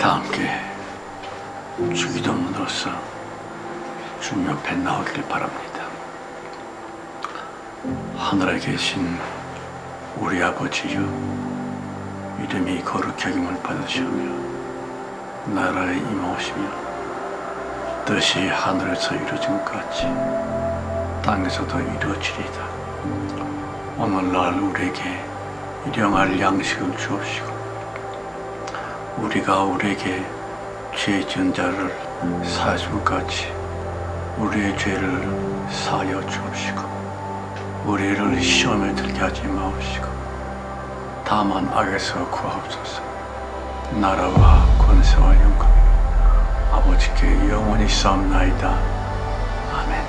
다 함께 주기도문으로써 주님 옆에 나오기를 바랍니다. 하늘에 계신 우리 아버지여, 이름이 거룩히 여김을 받으시오며 나라에 임하오시며 뜻이 하늘에서 이루어진 것 같이 땅에서도 이루어지리이다. 오늘날 우리에게 일용할 양식을 주옵시고 우리가 우리에게 죄 지은 자를 사하신 것 같이 우리의 죄를 사하여 주옵시고 우리를 시험에 들게 하지 마옵시고 다만 악에서 구하옵소서. 나라와 권세와 영광이 아버지께 영원히 싸움나이다. 아멘.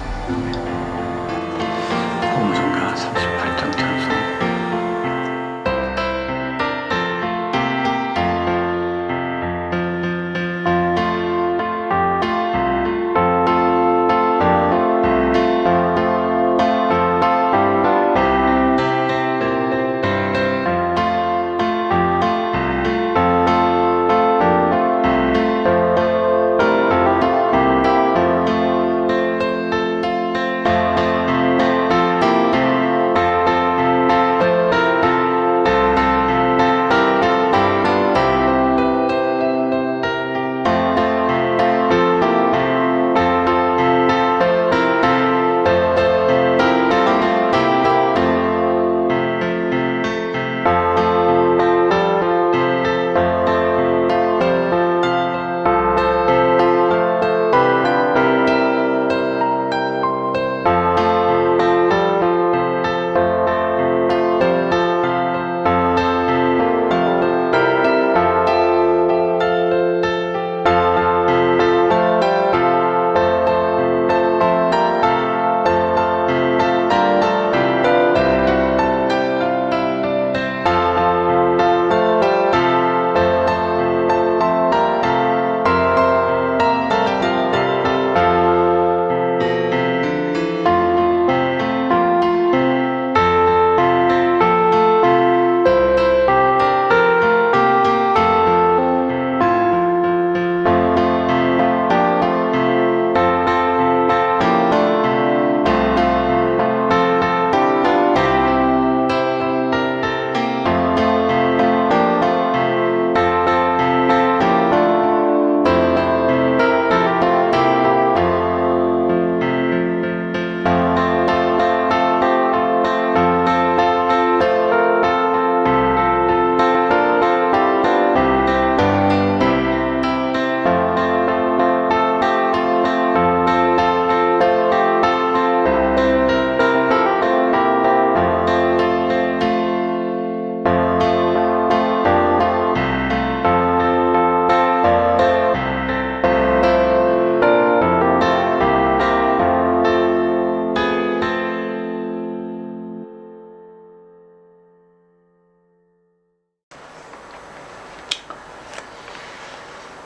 복음성가 38장 찬송.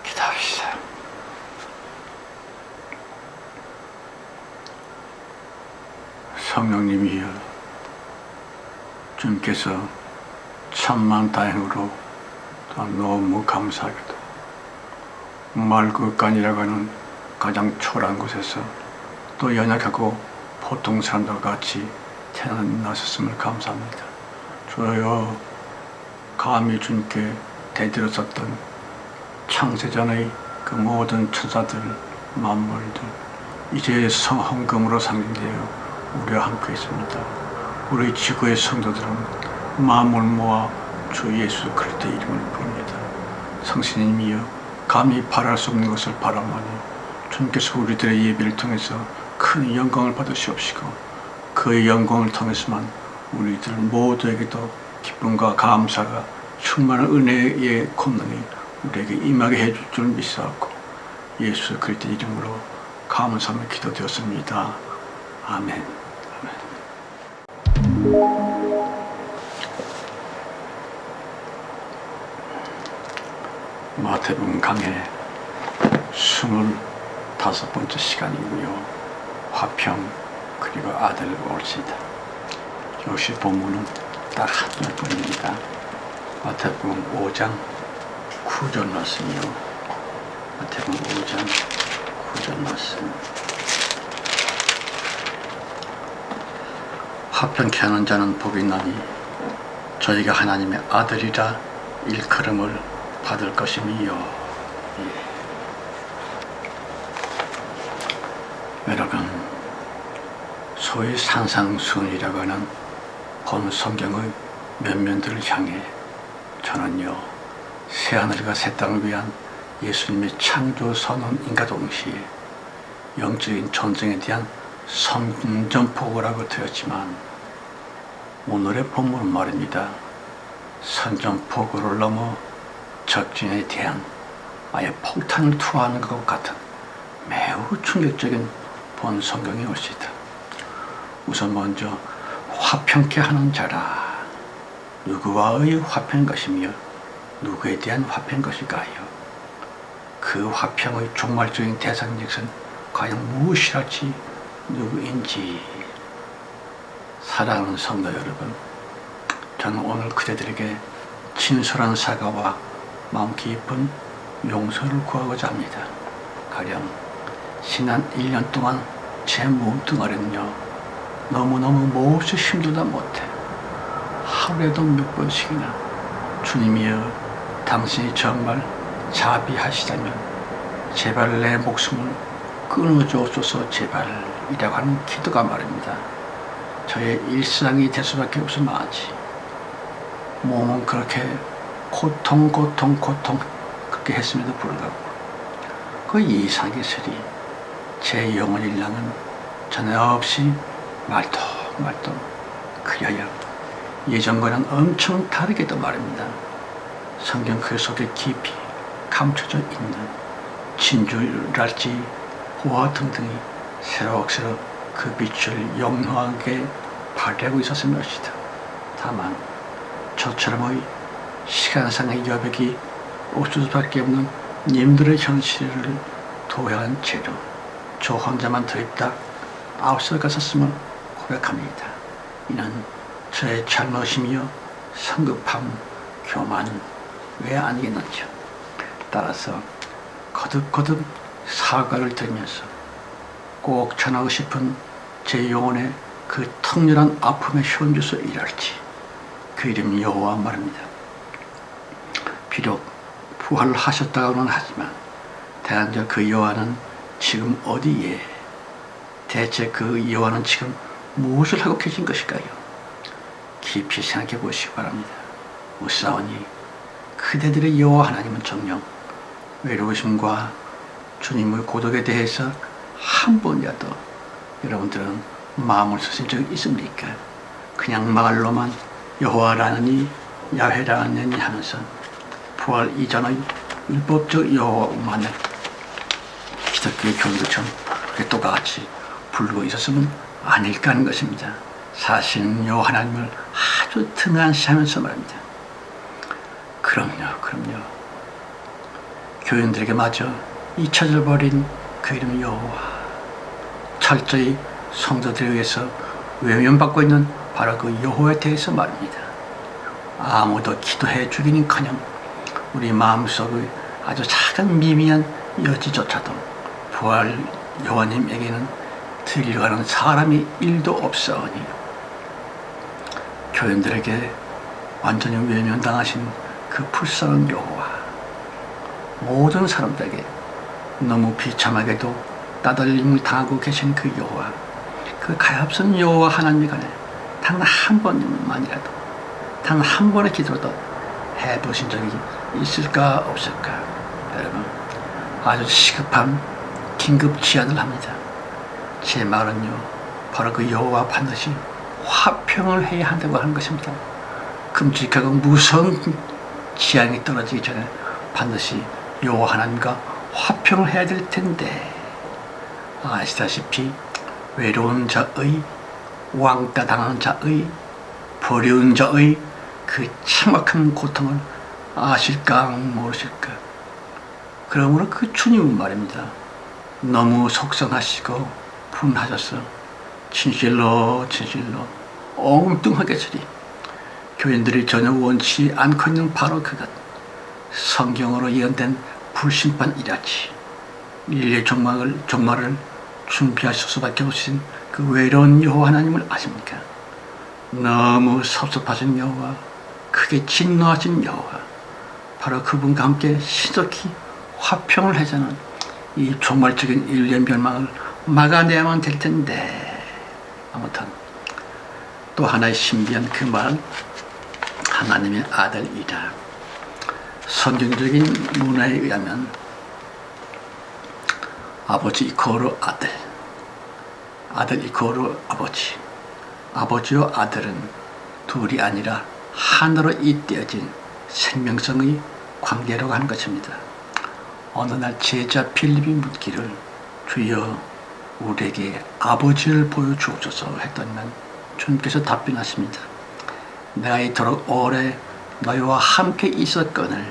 기도합시다. 성령님이여, 주님께서 천만 다행으로 너무 감사하게도 말구간이라고 하는 가장 초라한 곳에서 또 연약하고 보통 사람들과 같이 태어나셨음을 감사합니다. 주여, 감히 주님께 대들었었던 창세전의 그 모든 천사들, 만물들 이제 성헌금으로 상징되어 우리와 함께 있습니다. 우리 지구의 성도들은 마음을 모아 주 예수 그리스도의 이름을 부릅니다. 성신님이여, 감히 바랄 수 없는 것을 바라마니 주님께서 우리들의 예배를 통해서 큰 영광을 받으시옵시고 그의 영광을 통해서만 우리들 모두에게도 기쁨과 감사가 충만한 은혜의 권능이 우리에게 임하게 해줄 줄 믿사옵고 예수 그리스도 이름으로 감사하며 기도되었습니다. 아멘. 마태복음 강해 25번째 시간이고요. 화평 그리고 아들 올시다. 역시 본문은 딱 한 번입니다. 마태복음 5장 9절 말씀이요. 마태복음 5장 9절 말씀. 화평케 하는 자는 복이 있나니 저희가 하나님의 아들이라 일컬음을 받을 것임이요. 여러분, 소위 산상수훈이라고 하는 본 성경의 면면들을 향해 저는요, 새하늘과 새 땅을 위한 예수님의 창조 선언인과 동시에 영적인 전쟁에 대한 선전포고라고 되었지만, 오늘의 본문은 말입니다. 선전포고를 넘어 적진에 대한 아예 폭탄을 투하하는 것 같은 매우 충격적인 본 성경의 것이다. 우선 먼저 화평케 하는 자라. 누구와의 화평인 것이며 누구에 대한 화평인 것일까요? 그 화평의 종말적인 대상즉슨 과연 무엇이랄지 누구인지. 사랑하는 성도 여러분, 저는 오늘 그대들에게 진솔한 사과와 마음 깊은 용서를 구하고자 합니다. 가령 지난 1년 동안 제 몸뚱아리는요, 너무너무 몹시 힘들다 못해 하루에도 몇 번씩이나 주님이여, 당신이 정말 자비하시다면 제발 내 목숨을 끊어주옵소서 제발이라고 하는 기도가 말입니다. 저의 일상이 될 수밖에 없으마지. 몸은 그렇게 고통 그렇게 했음에도 불구하고 그 이상기술이 제 영혼을 향은 전에 없이 말똥말똥 그려야 예전과는 엄청 다르게도 말입니다. 성경 그 속에 깊이 감춰져 있는 진주랄지 호화 등등이 새록새록 그 빛을 영롱하게 발휘하고 있었을 것이다. 다만 저처럼의 시간상의 여백이 없을 수밖에 없는 님들의 현실을 도외한 채로 저 혼자만 더입다 앞서 갔었음을 고백합니다. 이는 저의 잘못이며 성급함, 교만 왜 아니겠는지요. 따라서 거듭거듭 사과를 드리면서 꼭 전하고 싶은 제 영혼의 그 턱렬한 아픔의 현주소 일할지 그 이름 여호와 말입니다. 비록 부활하셨다고는 하지만 대한적 그 여호와는 지금 어디에, 대체 그 여호와는 지금 무엇을 하고 계신 것일까요? 깊이 생각해 보시기 바랍니다. 무사오니 그대들의 여호와 하나님은 정녕 외로우심과 주님의 고독에 대해서 한 번이라도 여러분들은 마음을 쓰신 적이 있습니까? 그냥 말로만 여호와라느니 야훼라느니 하면서 부활 이전의 율법적 여호와만을 기독교의 교리처럼 그렇게 똑같이 부르고 있었으면 아닐까 하는 것입니다. 사실은 여호와 하나님을 아주 등한시하면서 말입니다. 그럼요. 교인들에게 마저 잊혀져 버린 그 이름 여호와, 철저히 성도들에 의해서 외면받고 있는 바로 그 여호와에 대해서 말입니다. 아무도 기도해 주기는커녕 우리 마음속의 아주 작은 미미한 여지조차도 부활 여호와님에게는 드리려고 하는 사람이 1도 없사오니 교인들에게 완전히 외면당하신 그 불쌍한 여호와, 모든 사람들에게 너무 비참하게도 따돌림을 당하고 계신 그 여호와, 그 가엾은 여호와 하나님 간에 단 한 번만이라도, 단 한 번의 기도라도 해보신 적이 있을까 없을까? 여러분, 아주 시급한 긴급 제안을 합니다. 제 말은요, 바로 그 여호와 반드시 화평을 해야 한다고 하는 것입니다. 끔찍하고 무서운 재앙이 떨어지기 전에 반드시 여호와 하나님과 화평을 해야 될 텐데, 아시다시피 외로운 자의, 왕따 당하는 자의, 버려운 자의 그 참혹한 고통을 아실까 모르실까? 그러므로 그 주님은 말입니다. 너무 속상하시고 분하셔서 진실로 엉뚱하게 처리, 교인들이 전혀 원치 않고 있는 바로 그것, 성경으로 예언된 불심판이라지. 인류의 종말을 준비하실 수밖에 없으신 그 외로운 여호와 하나님을 아십니까? 너무 섭섭하신 여호와, 크게 진노하신 여호와, 바로 그분과 함께 신속히 화평을 해서는 이 종말적인 인류의 멸망을 막아내야만 될 텐데. 아무튼 또 하나의 신비한 그 말은 하나님의 아들이다. 성경적인 문화에 의하면 아버지 이코르 아들, 아들 이코르 아버지, 아버지와 아들은 둘이 아니라 하나로 잇대어진 생명성의 관계라고 하는 것입니다. 어느 날 제자 빌립이 묻기를, 주여 우리에게 아버지를 보여주옵소서 했더니만 주님께서 답변하십니다. 내가 이토록 오래 너희와 함께 있었거늘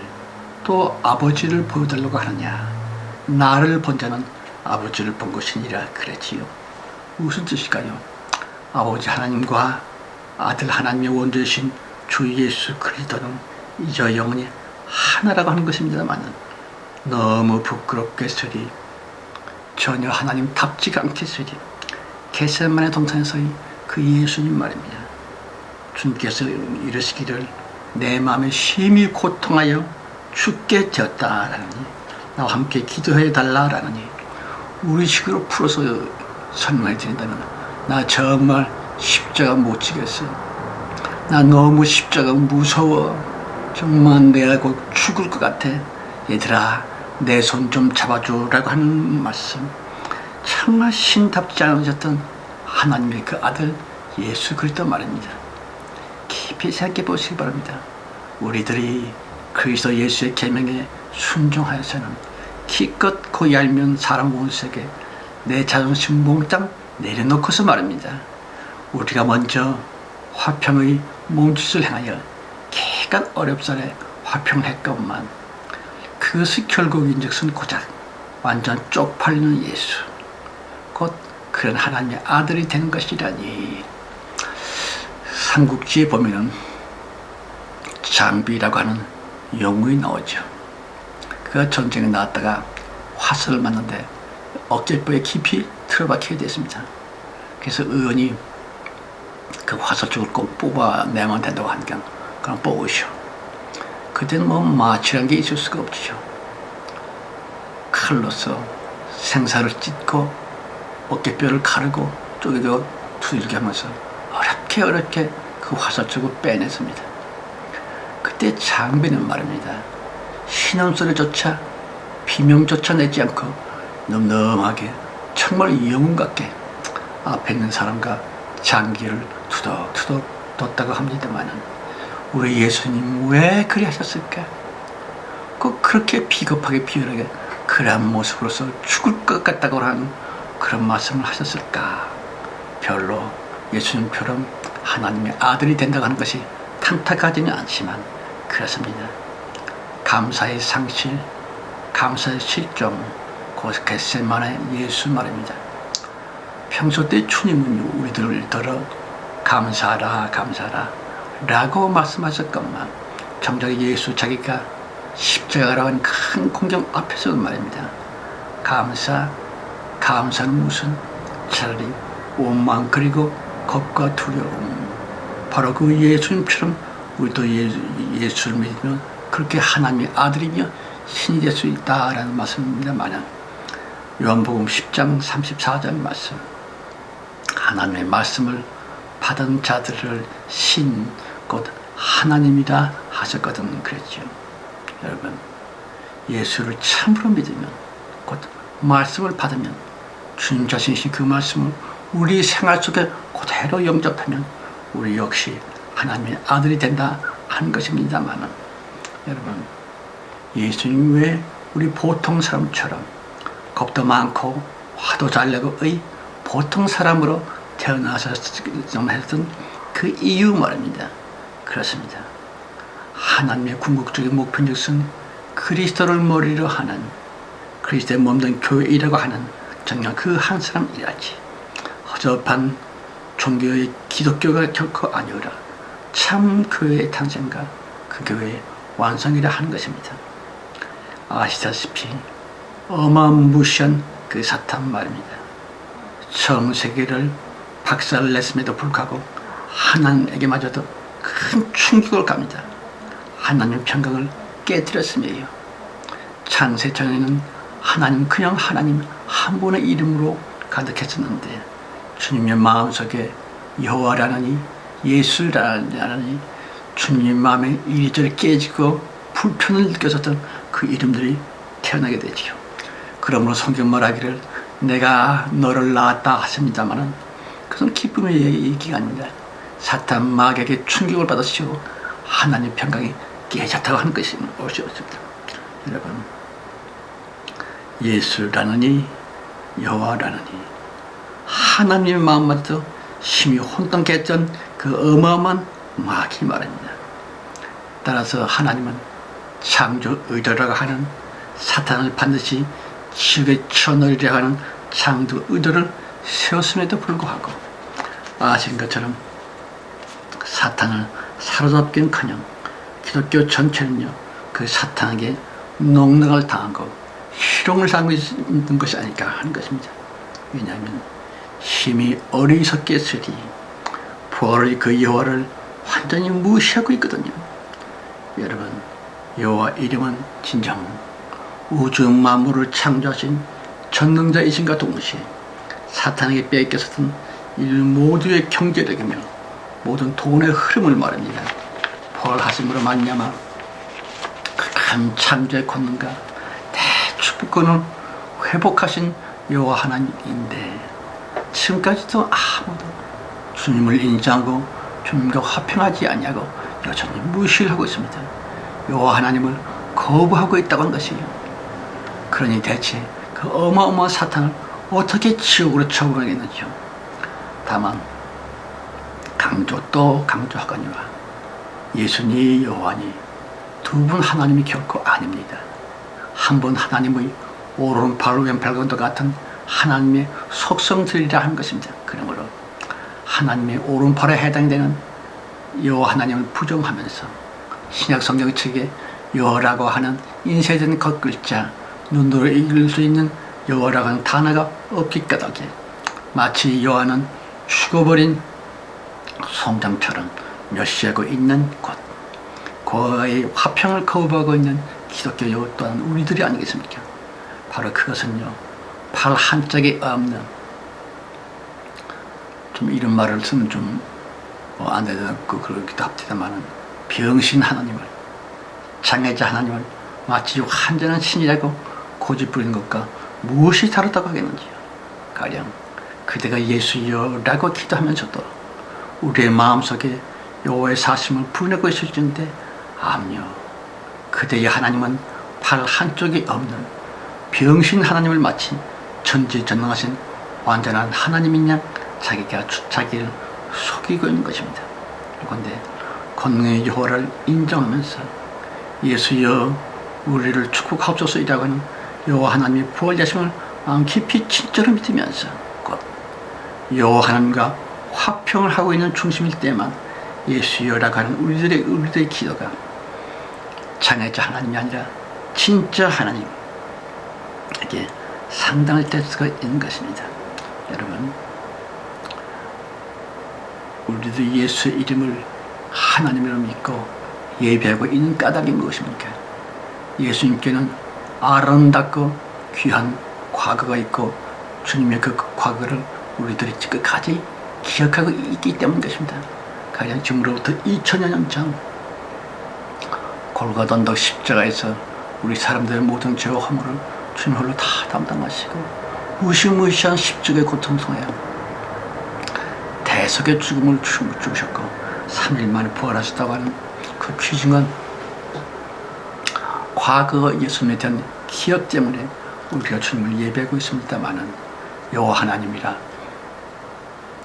또 아버지를 보여달라고 하느냐. 나를 본 자는 아버지를 본 것이니라 그랬지요. 무슨 뜻일까요? 아버지 하나님과 아들 하나님의 원조이신 주 예수 그리스도는 이저 영원히 하나라고 하는 것입니다만, 너무 부끄럽게 쓰리, 전혀 하나님답지가 않게 쓰리, 겟세마네 동산에서의 그 예수님 말입니다. 주님께서 이르시기를 내 마음에 심히 고통하여 죽게 되었다라느니, 나와 함께 기도해 달라라느니, 우리식으로 풀어서 설명해 드린다면, 나 정말 십자가 못 지겠어. 나 너무 십자가 무서워. 정말 내가 곧 죽을 것 같아. 얘들아, 내 손 좀 잡아주라고 하는 말씀. 정말 신답지 않으셨던 하나님의 그 아들 예수 그리스도 말입니다. 깊이 생각해 보시기 바랍니다. 우리들이 그리스도 예수의 계명에 순종하여서는 기껏 고이 알면 사람 원수에게 내 자존심 몽땅 내려놓고서 말입니다. 우리가 먼저 화평의 몸짓을 행하여 개간 어렵사에 화평을 했건만, 그것이 결국인즉슨 고작 완전 쪽팔리는 예수, 곧 그런 하나님의 아들이 되는 것이라니. 삼국지에 보면은 장비라고 하는 영웅이 나오죠. 그가 전쟁에 나왔다가 화살을 맞는데 어깨뼈에 깊이 틀어박히게 됐습니다. 그래서 의원이 그 화살쪽을 꼭 뽑아내면 된다고 하니까 그럼 뽑으시오. 그때는 뭐 마취란 게 있을 수가 없죠. 칼로서 생사를 찢고 어깨뼈를 가르고 쪼개고 두들겨 하면서 어렵게 그 화살쪽을 빼냈습니다. 그때 장비는 말입니다. 신음소리조차 비명조차 내지 않고 늠름하게 정말 영웅 같게 앞에 있는 사람과 장기를 투덕투덕 뒀다고 합니다만은, 우리 예수님 왜 그리 하셨을까? 꼭 그렇게 비겁하게 비열하게 그러한 모습으로서 죽을 것 같다고 하는 그런 말씀을 하셨을까? 별로 예수님처럼 하나님의 아들이 된다고 하는 것이 탐탁하지는 않지만 그렇습니다. 감사의 상실, 감사의 실종, 곧 겟세마네 예수 말입니다. 평소 때 주님은 우리들을 들어 감사하라 라고 말씀하셨건만, 정작 예수 자기가 십자가라고 하는 큰 공경 앞에서 말입니다. 감사는 무슨, 차라리 원망 그리고 겁과 두려움. 바로 그 예수님처럼 우리도 예수를 믿으면 그렇게 하나님의 아들이며 신이 될 수 있다라는 말씀입니다만, 요한복음 10장 34절 말씀, 하나님의 말씀을 받은 자들을 신, 곧 하나님이라 하셨거든 그랬죠. 여러분, 예수를 참으로 믿으면, 곧 말씀을 받으면, 주님 자신이신 그 말씀을 우리 생활 속에 그대로 영접하면 우리 역시 하나님의 아들이 된다 하는 것입니다만, 여러분, 예수님 왜 우리 보통 사람처럼 겁도 많고 화도 잘 내고의 보통 사람으로 태어나셨던 그 이유 말입니다. 그렇습니다. 하나님의 궁극적인 목표는 그리스도를 머리로 하는, 그리스도의 몸된 교회이라고 하는 정말 그 한 사람이라지. 허접한 종교의 기독교가 결코 아니오라. 참 교회의 탄생과 그 교회의 완성이라 하는 것입니다. 아시다시피 어마무시한 그 사탄 말입니다. 처음 세계를 박살냈음에도 불구하고 하나님에게마저도 큰 충격을 갑니다. 하나님의 평강을 깨뜨렸음이에요. 창세전에는 하나님 그냥 하나님 한 분의 이름으로 가득했었는데 주님의 마음속에 여호와라느니 예수라느니 주님의 마음에 이리저리 깨지고 불편을 느꼈었던 그 이름들이 태어나게 되지요. 그러므로 성경 말하기를 내가 너를 낳았다 하십니다마는 그것은 기쁨의 얘기가 아닙니다. 사탄 마귀에게 충격을 받았시고 하나님의 평강이 깨졌다고 하는 것이 옳습니다. 여러분, 예수라느니 여호와라느니 하나님의 마음마저도 심히 혼돈케 했던 그 어마어마한 마귀 말입니다. 따라서 하나님은 창조 의도라고 하는 사탄을 반드시 지옥에 쳐넣으려고 하는 창조 의도를 세웠음에도 불구하고 아시는 것처럼 사탄을 사로잡기는커녕 기독교 전체는요 그 사탄에게 농락을 당하고 희롱을 당하고 있는 것이 아닐까 하는 것입니다. 왜냐하면 힘이 어리석겠으리 부활의 그 여호와를 완전히 무시하고 있거든요. 여러분, 여호와 이름은 진정 우주 만물을 창조하신 전능자이신과 동시에 사탄에게 빼앗겼었던 인류 모두의 경제력이며 모든 돈의 흐름을 말합니다. 부활하심으로 말미암아 큰 창조의 권능과 대축복권을 회복하신 여호와 하나님인데 지금까지도 아무도 주님을 인정하고 주님과 화평하지 아니하고 여전히 무시를 하고 있습니다. 여호와 하나님을 거부하고 있다고 하는 것이에요. 그러니 대체 그 어마어마한 사탄을 어떻게 지옥으로 처분하겠는지요. 다만 강조 또 강조하거니와 예수니 여호와니 두 분 하나님이 결코 아닙니다. 한 분 하나님의 오른팔 왼팔과도 같은 하나님의 속성들이라 하는 것입니다. 그러므로 하나님의 오른팔에 해당되는 여호와 하나님을 부정하면서 신약 성경 책에 여호라고 하는 인쇄된 것 글자 눈으로 읽을 수 있는 여호라고 하는 단어가 없기 까닭에 마치 여호와는 죽어버린 송장처럼 멸시하고 있는 곳 그의 화평을 거부하고 있는 기독교 또한 우리들이 아니겠습니까? 바로 그것은요 팔 한짝이 없는 좀 이런 말을 쓰면 좀 안 되고 그러기도 합니다만은 병신 하나님을 장애자 하나님을 마치 완전한 신이라고 고집부리는 것과 무엇이 다르다고 하겠는지요. 가령 그대가 예수여라고 기도하면서도 우리의 마음속에 여호와의 사심을 부인하고 있을진데 암요 그대의 하나님은 팔 한쪽이 없는 병신 하나님을 마치 전지전능하신 완전한 하나님인 양 자기를 속이고 있는 것입니다. 그런데 권능의 여호와를 인정하면서 예수여 우리를 축복하옵소서이라고 하는 여호와 하나님의 부활자심을 마음 깊이 진짜로 믿으면서 곧 여호와 하나님과 화평을 하고 있는 중심일 때만 예수여라고 하는 우리들의 기도가 장애자 하나님이 아니라 진짜 하나님에게 상당할 될 수가 있는 것입니다. 여러분, 우리도 예수의 이름을 하나님으로 믿고 예배하고 있는 까닭이 무엇입니까? 예수님께는 아름답고 귀한 과거가 있고 주님의 그 과거를 우리들이 끝까지 기억하고 있기 때문인 것입니다. 가령 지금으로부터 2000여 년 전 골고다 언덕 십자가에서 우리 사람들의 모든 죄와 허물을 주님 홀로 다 담당하시고 무시무시한 십자가의 고통성하여 대속의 죽음을 죽으셨고 3일 만에 부활하셨다고 하는 그 귀중한 과거 예수님에 대한 기억 때문에 우리가 주님을 예배하고 있습니다마는 여호와 하나님이라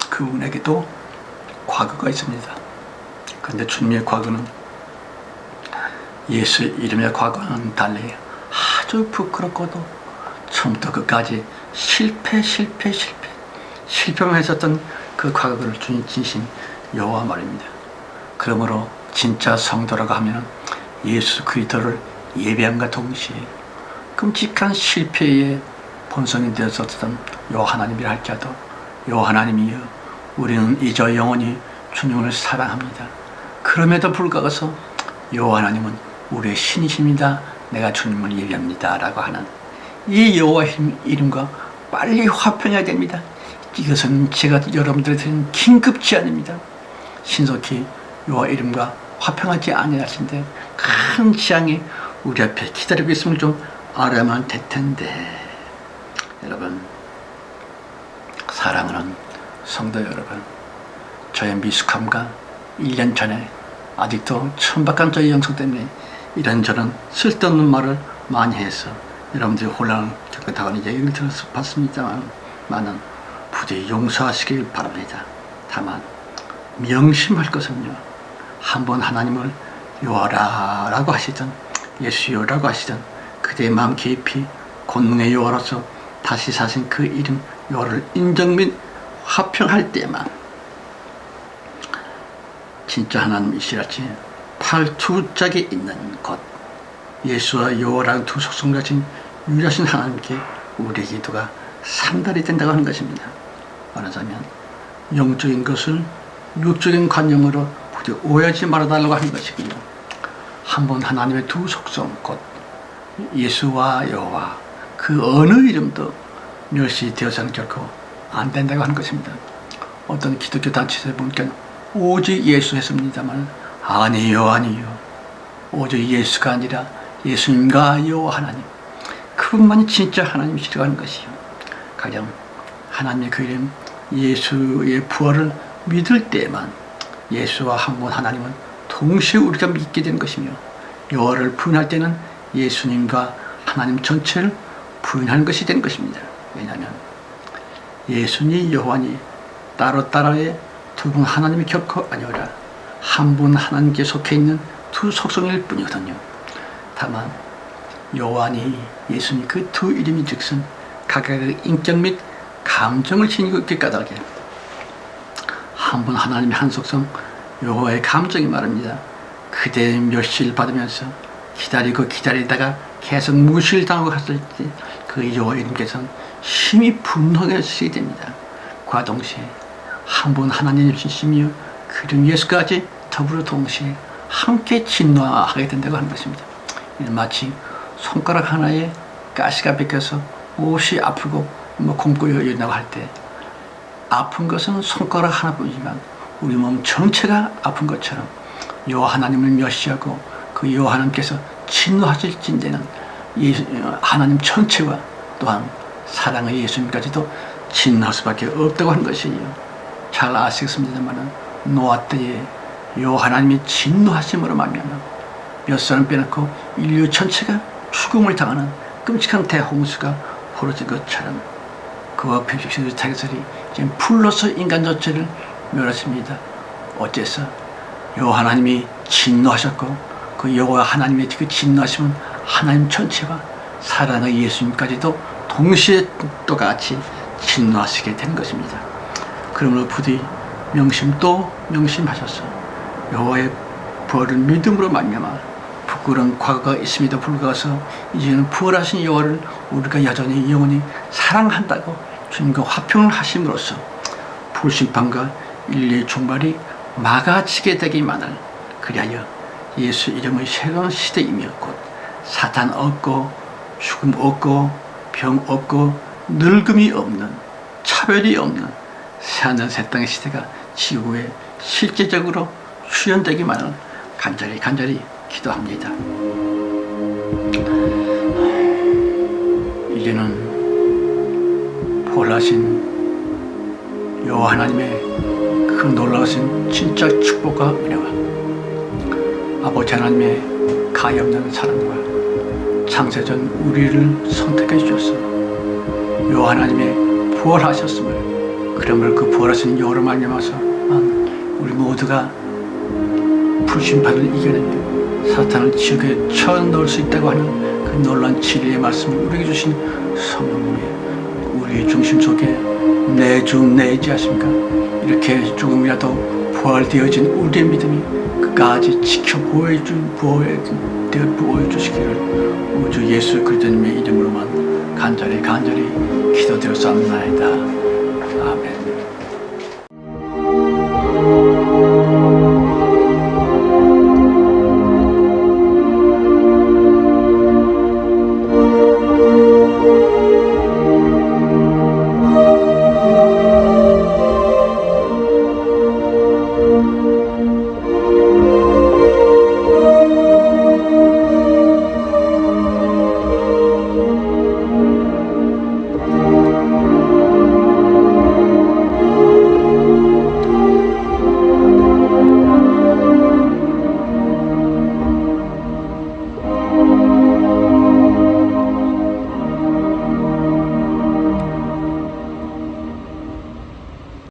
그분에게도 과거가 있습니다. 그런데 주님의 과거는 예수의 이름의 과거는 달리 아주 부끄럽고도 처음부터 끝까지 실패만 했었던 그 과거를 주님 지신 여호와 말입니다. 그러므로 진짜 성도라고 하면 예수 그리스도를 예배함과 동시에 끔찍한 실패의 본성이 되었었던 요 하나님이라 할지라도 요 하나님이여 우리는 이저 영원히 주님을 사랑합니다. 그럼에도 불구하고서 요 하나님은 우리의 신이십니다. 내가 주님을 예배합니다 라고 하는 이 여호와 이름과 빨리 화평해야 됩니다. 이것은 제가 여러분들에 드린 긴급 제안입니다. 신속히 여호와 이름과 화평하지 아니하신데 큰 재앙이 우리 앞에 기다리고 있음을 좀 알아야만 될 텐데, 여러분, 사랑하는 성도 여러분, 저의 미숙함과 1년 전에 아직도 천박한 저의 영성 때문에 이런저런 쓸데없는 말을 많이 해서 여러분들이 혼란을 겪었다고 얘기를 들었습니다만 부디 용서하시길 바랍니다. 다만 명심할 것은요, 한번 하나님을 여호와라 라고 하시던 예수여라고 하시던 그대의 마음 깊이 권능의 여호와로서 다시 사신 그 이름 여호와를 인정 및 화평할 때만 진짜 하나님이시랄지 팔두짝이 있는 것 예수와 여호와라는 두 속성을 가진 유일하신 하나님께 우리의 기도가 상달이 된다고 하는 것입니다. 말하자면 영적인 것을 육적인 관념으로 부디 오해하지 말아달라고 하는 것이고요. 한번 하나님의 두 속성 곧 예수와 여호와 그 어느 이름도 멸시되어서는 결코 안 된다고 하는 것입니다. 어떤 기독교 단체에서 보니까 오직 예수 했습니다만 아니요 오직 예수가 아니라 예수님과 여호와 하나님 그분만이 진짜 하나님이시라고 하는 것이요. 가령 하나님의 그 이름 예수의 부활을 믿을 때만 예수와 한 분 하나님은 동시에 우리가 믿게 되는 것이며, 여호와를 부인할 때는 예수님과 하나님 전체를 부인하는 것이 되는 것입니다. 왜냐하면 예수니 여호와니 따로따로의 두 분 하나님이 결코 아니오라 한 분 하나님께 속해 있는 두 속성일 뿐이거든요. 다만 여호와니 예수니 그 두 이름이 즉슨 각각의 인격 및 감정을 지니고 있게 까닭에 한 분 하나님의 한 속성 여호와의 감정이 말합니다. 그대의 멸시를 받으면서 기다리고 기다리다가 계속 무시를 당하고 갔을 때 그 여호와 이름께서는 심히 분노하시게 됩니다. 그와 동시에 한 분 하나님이시며 그 이름 예수까지 더불어 동시에 함께 진노하게 된다고 하는 것입니다. 마치 손가락 하나에 가시가 벗겨서 옷이 아프고 곰고 열린다고 할 때 아픈 것은 손가락 하나뿐이지만 우리 몸 전체가 아픈 것처럼 여호와 하나님을 멸시하고 그 여호와 하나님께서 진노하실진대는 하나님 전체와 또한 사랑의 예수님까지도 진노할 수밖에 없다고 하는 것이에요. 잘 아시겠습니다만 노아 때에 여호와 하나님이 진노하심으로 말미암아 몇 사람 빼놓고 인류 전체가 죽음을 당하는 끔찍한 대홍수가 벌어진 것처럼 그와 비슷하게 지금 풀로서 인간 전체를 멸하십니다. 어째서 여호와 하나님이 진노하셨고 그 여호와 하나님의 그 진노하심은 하나님 전체와 사랑의 예수님까지도 동시에 똑같이 진노하시게 되는 것입니다. 그러므로 부디 명심 또 명심하셔서 여호와의 부활을 믿음으로 말미암아 부끄러운 과거가 있음에도 불구하고 이제는 부활하신 여호와를 우리가 여전히 영원히 사랑한다고 주님과 화평을 하심으로써 불심판과 인류의 종말이 막아지게 되기만을 그리하여 예수 이름의 새로운 시대이며 곧 사탄 없고 죽음 없고 병 없고 늙음이 없는 차별이 없는 새하늘 새 땅의 시대가 지구에 실제적으로 출현되기만을 간절히 기도합니다. 이제는 부활하신 여호와 하나님의 그 놀라우신 진짜 축복과 은혜와 아버지 하나님의 가엾는 사랑과 창세전 우리를 선택해 주셔서 여호와 하나님의 부활하셨음을, 그러므로 그 부활하신 여호와를 말미암아서 우리 모두가 불심판을 이겨내며 사탄을 지옥에 쳐넣을 수 있다고 하는 그 놀라운 진리의 말씀을 우리에게 주신 성령님의 우리의 중심 속에 내주 내지하십니까? 이렇게 조금이라도 부활되어진 우리의 믿음이 그 끝까지 지켜 보호해주시기를 우주 예수 그리스도님의 이름으로만 간절히 기도드렸사옵나이다.